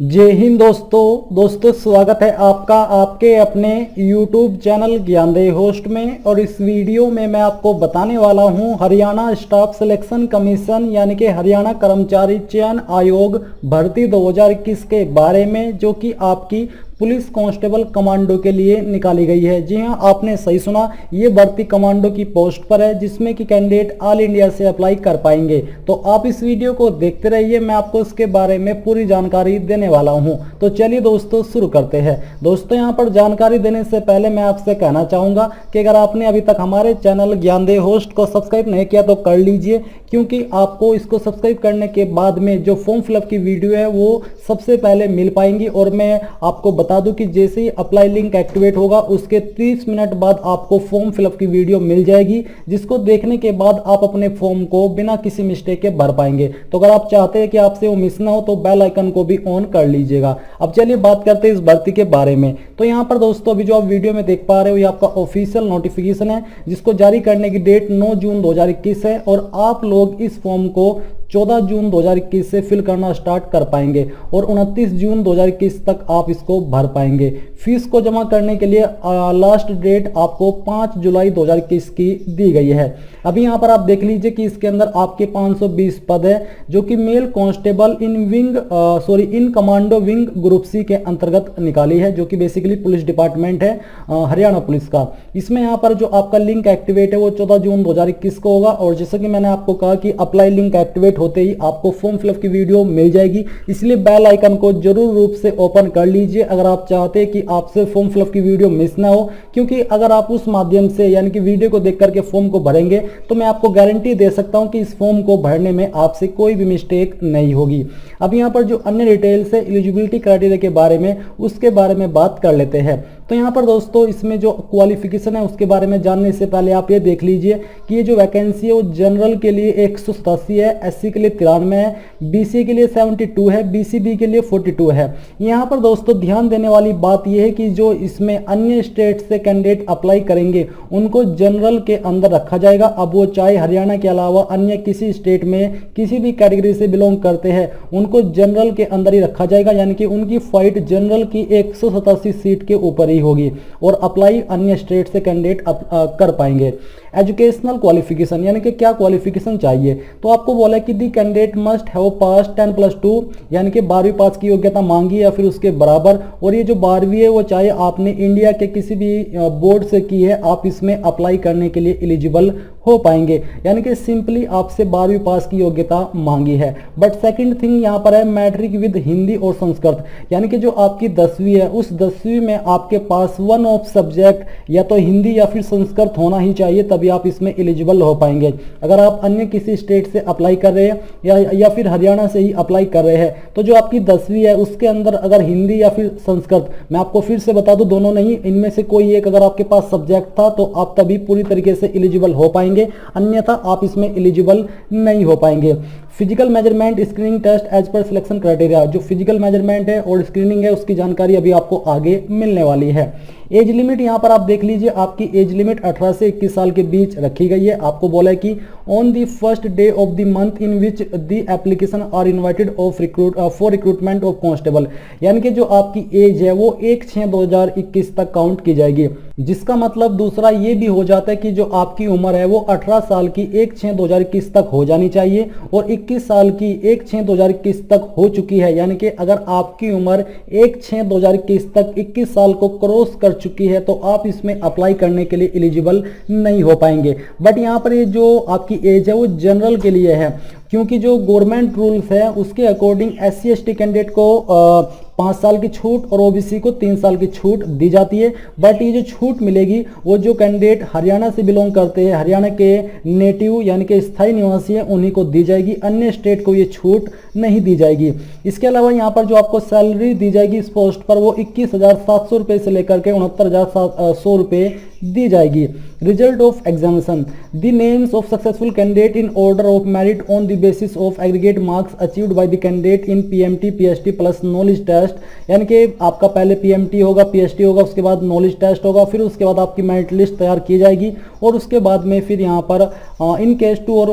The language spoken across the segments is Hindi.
जय हिंद दोस्तों स्वागत है आपका आपके अपने YouTube चैनल ज्ञानदेव होस्ट में। और इस वीडियो में मैं आपको बताने वाला हूं हरियाणा स्टाफ सिलेक्शन कमीशन यानी कि हरियाणा कर्मचारी चयन आयोग भर्ती 2021 के बारे में, जो कि आपकी पुलिस कांस्टेबल कमांडो के लिए निकाली गई है। जी हां, आपने सही सुना, ये भर्ती कमांडो की पोस्ट पर है जिसमें कि कैंडिडेट ऑल इंडिया से अप्लाई कर पाएंगे। तो आप इस वीडियो को देखते रहिए, मैं आपको इसके बारे में पूरी जानकारी देने वाला हूं। तो चलिए दोस्तों शुरू करते हैं। दोस्तों यहां पर जानकारी देने से पहले मैं आपसे कहना चाहूंगा कि अगर आपने अभी तक हमारे चैनल ज्ञानदेव होस्ट को सब्सक्राइब नहीं किया तो कर लीजिए, क्योंकि आपको इसको सब्सक्राइब करने के बाद में जो फॉर्म फिलअप की वीडियो है वो सबसे पहले मिल पाएंगी। और मैं आपको बता दूं कि जैसे ही अप्लाई लिंक एक्टिवेट होगा उसके 30 मिनट बाद आपको फॉर्म फिलअप की वीडियो मिल जाएगी, जिसको देखने के बाद आप अपने फॉर्म को बिना किसी मिस्टेक के भर पाएंगे। तो अगर आप चाहते हैं कि आपसे वो मिस ना हो तो बेल आइकन को भी ऑन कर लीजिएगा। अब चलिए बात करते हैं इस भर्ती के बारे में। तो यहाँ पर दोस्तों अभी जो आप वीडियो में देख पा रहे हो ये आपका ऑफिशियल नोटिफिकेशन है, जिसको जारी करने की डेट 9 जून 2021 है। और आप लोग इस फॉर्म को 14 जून 2021 से फिल करना स्टार्ट कर पाएंगे और 29 जून 2021 तक आप इसको भर पाएंगे। फीस को जमा करने के लिए लास्ट डेट आपको 5 जुलाई 2021 की दी गई है। अभी यहाँ पर आप देख लीजिए कि इसके अंदर आपके 520 पद है, जो कि मेल कांस्टेबल इन कमांडो विंग ग्रुप सी के अंतर्गत निकाली है, जो कि बेसिकली पुलिस डिपार्टमेंट है हरियाणा पुलिस का। इसमें यहाँ पर जो आपका लिंक एक्टिवेट है वो 14 जून 2021 को होगा। और जैसा कि मैंने आपको कहा कि अप्लाई लिंक एक्टिवेट होते ही आपको फॉर्म फिलअप की वीडियो मिल जाएगी, इसलिए बेल आइकन को जरूर रूप से ओपन कर लीजिए अगर आप चाहते हैं कि आपसे फॉर्म फिलअप की वीडियो मिस ना हो। क्योंकि अगर आप उस माध्यम से यानी कि वीडियो को देख करके फॉर्म को भरेंगे तो मैं आपको गारंटी दे सकता हूं कि इस फॉर्म को भरने में आपसे कोई भी मिस्टेक नहीं होगी। अब यहाँ पर जो अन्य डिटेल्स है एलिजिबिलिटी क्राइटेरिया के बारे में, उसके बारे में बात कर लेते हैं। तो यहाँ पर दोस्तों इसमें जो क्वालिफिकेशन है उसके बारे में जानने से पहले आप ये देख लीजिए कि ये जो वैकेंसी है वो जनरल के लिए 187 है, एससी के लिए 93 है, बीसी के लिए 72 है, बीसीबी के लिए 42 है। यहाँ पर दोस्तों ध्यान देने वाली बात यह है कि जो इसमें अन्य स्टेट से कैंडिडेट अप्लाई करेंगे उनको जनरल के अंदर रखा जाएगा। अब वो चाहे हरियाणा के अलावा अन्य किसी स्टेट में किसी भी कैटेगरी से बिलोंग करते हैं, उनको जनरल के अंदर ही रखा जाएगा, यानी कि उनकी फाइट जनरल की 187 सीट के ऊपर ही होगी और अप्लाई अन्य स्टेट से कैंडिडेट कर पाएंगे। एजुकेशनल क्वालिफिकेशन यानी कि क्या क्वालिफिकेशन चाहिए, तो आपको बोला कि the candidate must have pass 10+2 यानी कि 12वीं पास की योग्यता मांगी या फिर उसके बराबर। और ये जो 12वीं है वो चाहे आपने इंडिया के किसी भी बोर्ड से की है, आप इसमें अप्लाई करने के लिए एलिजिबल हो पाएंगे, यानी कि सिंपली आपसे 12वीं पास की योग्यता मांगी है। बट सेकंड थिंग यहाँ पर है मैट्रिक विद हिंदी और संस्कृत, यानी कि जो आपकी 10वीं है उस 10वीं में आपके पास वन ऑफ सब्जेक्ट या तो हिंदी या फिर संस्कृत होना ही चाहिए, तभी आप इसमें एलिजिबल हो पाएंगे। अगर आप अन्य किसी स्टेट से अप्लाई कर रहे हैं या फिर हरियाणा से ही अप्लाई कर रहे हैं, तो जो आपकी 10वीं है उसके अंदर अगर हिंदी या फिर संस्कृत, मैं आपको फिर से बता दूं दोनों नहीं, इनमें से कोई एक अगर आपके पास सब्जेक्ट था तो आप तभी पूरी तरीके से एलिजिबल हो पाएंगे, अन्यथा आप इसमें एलिजिबल नहीं हो पाएंगे। Physical measurement screening test age पर सिलेक्शन क्राइटेरिया, जो फिजिकल मेजरमेंट है और स्क्रीनिंग है उसकी जानकारी अभी आपको आगे मिलने वाली है। एज लिमिट यहाँ पर आप देख लीजिए, आपकी एज लिमिट 18 से 21 साल के बीच रखी गई है। आपको बोला है कि on the first day of the month in which the application are invited for recruitment of constable, यानी कि जो आपकी एज है वो 1/6/2021 तक काउंट की जाएगी। जिसका मतलब दूसरा ये भी हो जाता है कि जो आपकी उम्र है वो 18 साल की 1/6/2021 तक हो जानी चाहिए और 21 साल की 1/6/2021 तक हो चुकी है, यानी कि अगर आपकी उम्र 1/6/2021 तक 21 साल को क्रॉस कर चुकी है तो आप इसमें अप्लाई करने के लिए एलिजिबल नहीं हो पाएंगे। बट यहाँ पर ये जो आपकी एज है वो जनरल के लिए है, क्योंकि जो गवर्नमेंट रूल्स है उसके अकॉर्डिंग SC ST कैंडिडेट को 5 साल की छूट और ओबीसी को 3 साल की छूट दी जाती है। बट ये जो छूट मिलेगी वो जो कैंडिडेट हरियाणा से बिलोंग करते हैं, हरियाणा के नेटिव यानी कि स्थायी निवासी हैं, उन्हीं को दी जाएगी, अन्य स्टेट को ये छूट नहीं दी जाएगी। इसके अलावा यहाँ पर जो आपको सैलरी दी जाएगी इस पोस्ट पर वो 21,700 रुपये से लेकर के 69,100 रुपये दी जाएगी। Result of examination, the names of successful candidate in order of merit on the basis of aggregate marks achieved by the candidate in PMT PHT plus knowledge test, यानी कि आपका पहले पीएमटी होगा, पीएचटी होगा, उसके बाद नॉलेज टेस्ट होगा, फिर उसके बाद आपकी मेरिट लिस्ट तैयार की जाएगी और उसके बाद में फिर यहाँ पर इन केस टू और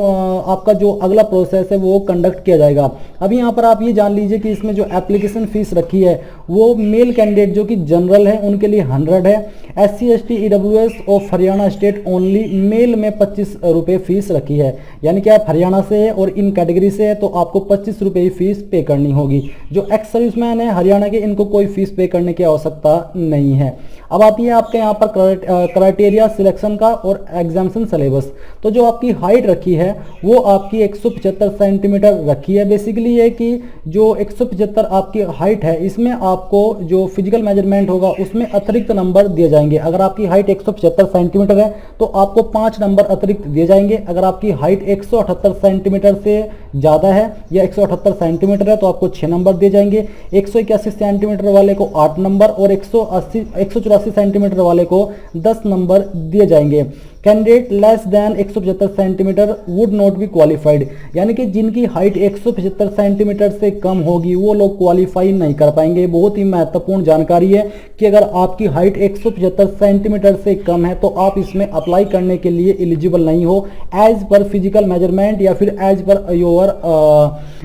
आपका जो अगला प्रोसेस है वो कंडक्ट किया जाएगा। अभी यहाँ पर आप ये जान लीजिए कि इसमें जो एप्लीकेशन फीस रखी है वो मेल कैंडिडेट जो कि जनरल है उनके लिए 100 है, SC ST EWS of Haryana state only mail में 25 रुपये फीस रखी है, यानी कि आप हरियाणा से है और इन कैटेगरी से है तो आपको 25 रुपये ही फीस पे करनी होगी। जो एक्स सर्विसमैन है हरियाणा के, इनको कोई फीस पे करने की आवश्यकता नहीं है। अब आती है आपके यहाँ पर क्राइटेरिया सिलेक्शन का और एग्जामिनेशन सिलेबस। तो जो आपकी हाइट रखी है वो आपकी 175 सेंटीमीटर रखी है। बेसिकली ये कि जो 175 आपकी हाइट है इसमें आपको जो फिजिकल मेजरमेंट होगा उसमें अतिरिक्त नंबर दिए जाएंगे। अगर आपकी हाइट 175 सेंटीमीटर है तो आपको 5 नंबर अतिरिक्त दिए जाएंगे। अगर आपकी हाइट 178 सेंटीमीटर से ज़्यादा है या 178 सेंटीमीटर है तो आपको 6 नंबर दिए जाएंगे। 181 सेंटीमीटर वाले को 8 नंबर और 184 सेंटीमीटर वाले को 10 नंबर दिए जाएंगे। Candidate less than 175 centimetre would not be qualified, यानी कि जिनकी हाइट 175 सेंटीमीटर से कम होगी वो लोग क्वालिफाई नहीं कर पाएंगे। बहुत ही महत्वपूर्ण जानकारी है कि अगर आपकी हाइट 175 सेंटीमीटर से कम है तो आप इसमें अप्लाई करने के लिए एलिजिबल नहीं हो एज पर फिजिकल मेजरमेंट या फिर एज पर योर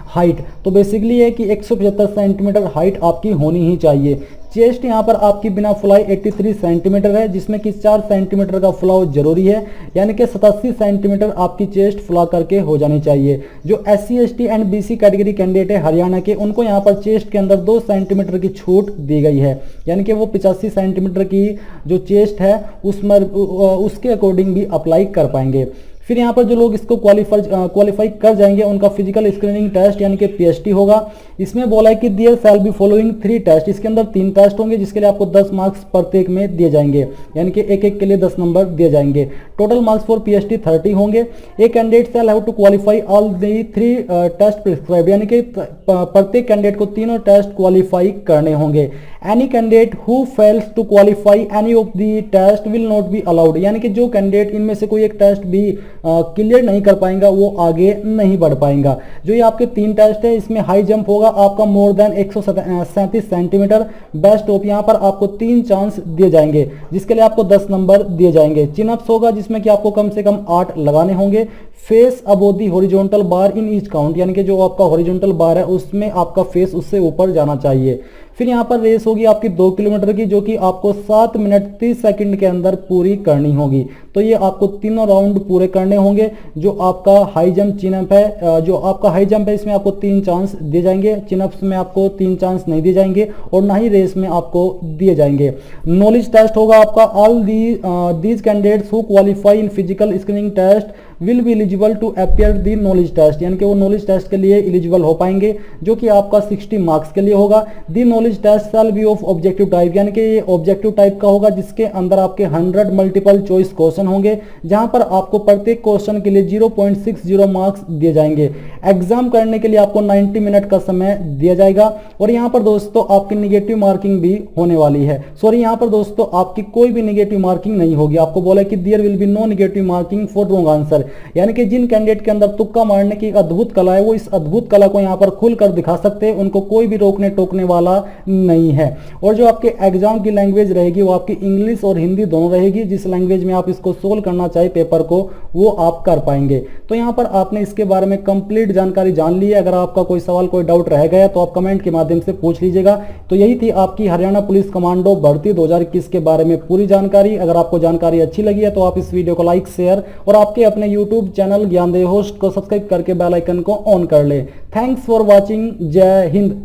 हाइट। तो बेसिकली है कि 175 सेंटीमीटर हाइट आपकी होनी ही चाहिए। चेस्ट यहाँ पर आपकी बिना फुलाई 83 सेंटीमीटर है, जिसमें कि 4 सेंटीमीटर का फुलाव जरूरी है, यानी कि 87 सेंटीमीटर आपकी चेस्ट फुला करके हो जानी चाहिए। जो SC ST and BC category candidate है हरियाणा के, उनको यहाँ पर चेस्ट के अंदर 2 सेंटीमीटर की छूट दी गई है, यानी कि वो 85 सेंटीमीटर की जो चेस्ट है उसमें उसके अकॉर्डिंग भी अप्लाई कर पाएंगे। फिर यहाँ पर जो लोग इसको क्वालिफाई कर जाएंगे उनका फिजिकल स्क्रीनिंग टेस्ट यानी कि PST होगा। इसमें बोला है कि there shall be following 3 test, इसके अंदर 3 टेस्ट होंगे जिसके लिए आपको 10 मार्क्स प्रत्येक में दिए जाएंगे, यानी कि एक एक के लिए 10 नंबर दिए जाएंगे। टोटल मार्क्स फॉर PST 30 होंगे। A candidate shall have to qualify all the 3 test prescribe, यानी कि प्रत्येक कैंडिडेट को तीनों टेस्ट क्वालिफाई करने होंगे। Any candidate who fails to qualify any of the test will not be allowed, यानी कि जो कैंडिडेट इनमें से कोई एक टेस्ट भी क्लियर नहीं कर पाएंगा वो आगे नहीं बढ़ पाएंगा। जो ये आपके 3 टेस्ट है इसमें हाई जंप होगा आपका more than 137 centimetre, best of यहाँ पर आपको 3 चांस दिए जाएंगे जिसके लिए आपको 10 नंबर दिए जाएंगे। चिनअप्स होगा जिसमें कि आपको कम से कम 8 लगाने होंगे। Face above the horizontal bar in each count, यानी कि जो आपका हॉरिजॉन्टल बार है उसमें आपका फेस उससे ऊपर जाना चाहिए। फिर यहाँ पर रेस होगी आपकी 2 किलोमीटर की, जो कि आपको 7 मिनट 30 सेकंड के अंदर पूरी करनी होगी। तो ये आपको तीनों राउंड पूरे करने होंगे। जो आपका हाई जंप चिनअप है, जो आपका हाई जंप है इसमें आपको 3 चांस दिए जाएंगे, चिनअप्स में आपको 3 चांस नहीं दिए जाएंगे और ना ही रेस में आपको दिए जाएंगे। नॉलेज टेस्ट होगा आपका। All these candidates who qualify in physical screening test will be eligible to appear the knowledge test, यानी कि वो नॉलेज टेस्ट के लिए एलिजिबल हो पाएंगे जो कि आपका 60 मार्क्स के लिए होगा। The knowledge test shall be of objective type, यानी कि ये ऑब्जेक्टिव टाइप का होगा जिसके अंदर आपके 100 मल्टीपल चॉइस क्वेश्चन होंगे जहां पर आपको प्रत्येक क्वेश्चन के लिए 0.60 मार्क्स दिए जाएंगे। एग्जाम करने के लिए आपको 90 मिनट का समय दिया जाएगा और यहाँ पर दोस्तों आपकी निगेटिव मार्किंग भी होने वाली है। सॉरी, यहाँ पर दोस्तों आपकी कोई भी निगेटिव मार्किंग नहीं होगी। आपको बोला कि there will be no negative marking for wrong answer, यानी कि जिन कैंडिडेट के अंदर तुक्का मारने की अद्भुत कला है वो इस अद्भुत कला को यहाँ पर खुलकर दिखा सकते हैं, उनको कोई भी रोकने टोकने वाला नहीं है। और जो आपके एग्जाम की लैंग्वेज रहेगी वो आपकी इंग्लिश और हिंदी दोनों रहेगी। जिस लैंग्वेज में आप इसको सोल्व करना चाहे पेपर को वो आप कर पाएंगे। तो यहाँ पर आपने इसके बारे में कंप्लीट जानकारी जान ली है। अगर आपका कोई सवाल कोई डाउट रह गया तो आप कमेंट के माध्यम से पूछ लीजिएगा। तो यही थी आपकी हरियाणा पुलिस कमांडो भर्ती 2021 के बारे में पूरी जानकारी। अगर आपको जानकारी अच्छी लगी है तो आप इस वीडियो को लाइक शेयर और आपके अपने यूट्यूब चैनल ज्ञानदेव होस्ट को सब्सक्राइब करके बेल आइकन को ऑन कर ले। Thanks for watching. जय हिंद।